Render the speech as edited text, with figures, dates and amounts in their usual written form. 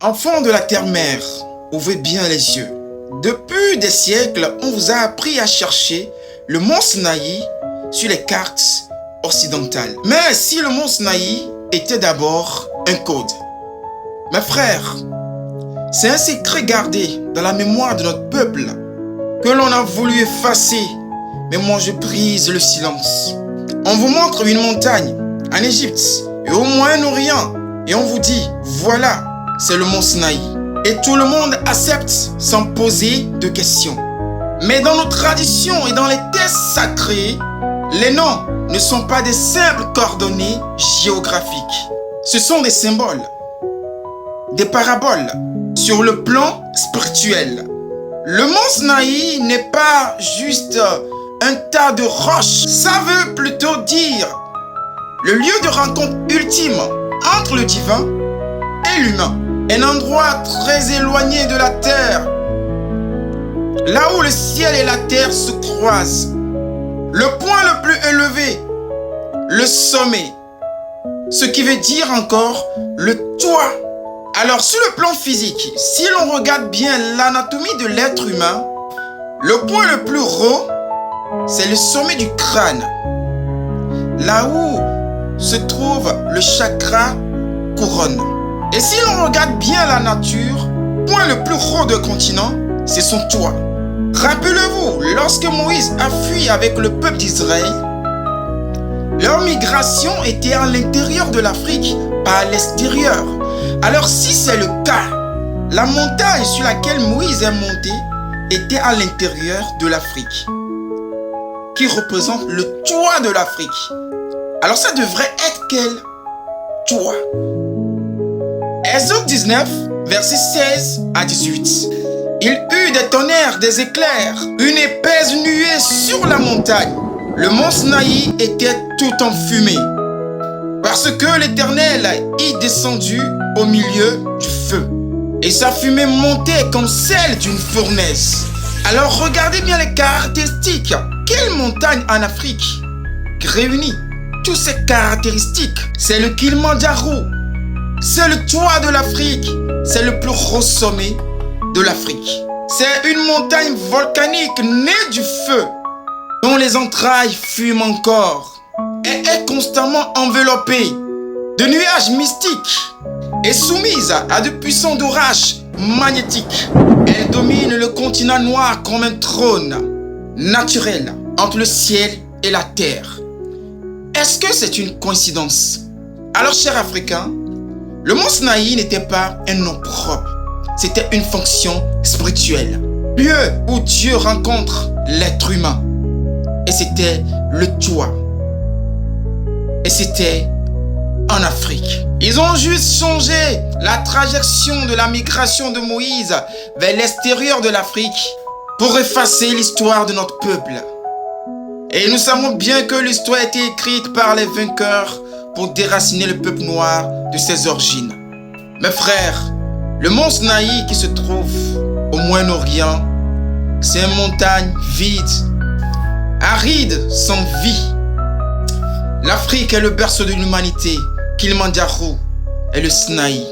Enfants de la terre-mère, ouvrez bien les yeux. Depuis des siècles, on vous a appris à chercher le mont Sinaï sur les cartes occidentales. Mais si le mont Sinaï était d'abord un code. Mes frères, c'est un secret gardé dans la mémoire de notre peuple que l'on a voulu effacer. Mais moi je brise le silence. On vous montre une montagne en Égypte et au Moyen-Orient et on vous dit, voilà, c'est le mont Sinaï. Et tout le monde accepte sans poser de questions. Mais dans nos traditions et dans les textes sacrés, les noms ne sont pas des simples coordonnées géographiques. Ce sont des symboles, des paraboles sur le plan spirituel. Le mont Sinaï n'est pas juste un tas de roches. Ça veut plutôt dire le lieu de rencontre ultime entre le divin et l'humain. Un endroit très éloigné de la terre, là où le ciel et la terre se croisent. Le point le plus élevé, le sommet, ce qui veut dire encore le toit. Alors sur le plan physique, si l'on regarde bien l'anatomie de l'être humain, le point le plus haut, c'est le sommet du crâne, là où se trouve le chakra couronne. Et si l'on regarde bien la nature, le point le plus haut du continent, c'est son toit. Rappelez-vous, lorsque Moïse a fui avec le peuple d'Israël, leur migration était à l'intérieur de l'Afrique, pas à l'extérieur. Alors si c'est le cas, la montagne sur laquelle Moïse est monté était à l'intérieur de l'Afrique, qui représente le toit de l'Afrique. Alors ça devrait être quel toit? Exode 19, versets 16 à 18. Il eut des tonnerres, des éclairs, une épaisse nuée sur la montagne. Le mont Sinaï était tout en fumée, parce que l'Éternel y descendu au milieu du feu. Et sa fumée montait comme celle d'une fournaise. Alors regardez bien les caractéristiques. Quelle montagne en Afrique réunit toutes ces caractéristiques? C'est le Kilimandjaro. C'est le toit de l'Afrique. C'est le plus haut sommet de l'Afrique. C'est une montagne volcanique née du feu, dont les entrailles fument encore et est constamment enveloppée de nuages mystiques et soumise à de puissants orages magnétiques. Elle domine le continent noir comme un trône naturel entre le ciel et la terre. Est-ce que c'est une coïncidence? Alors, chers Africains, le mont Sinaï n'était pas un nom propre, c'était une fonction spirituelle. Lieu où Dieu rencontre l'être humain. Et c'était le toit. Et c'était en Afrique. Ils ont juste changé la trajectoire de la migration de Moïse vers l'extérieur de l'Afrique pour effacer l'histoire de notre peuple. Et nous savons bien que l'histoire a été écrite par les vainqueurs pour déraciner le peuple noir de ses origines. Mes frères, le mont Sinaï qui se trouve au Moyen-Orient, c'est une montagne vide, aride, sans vie. L'Afrique est le berceau de l'humanité. Kilimandjaro est le Sinaï.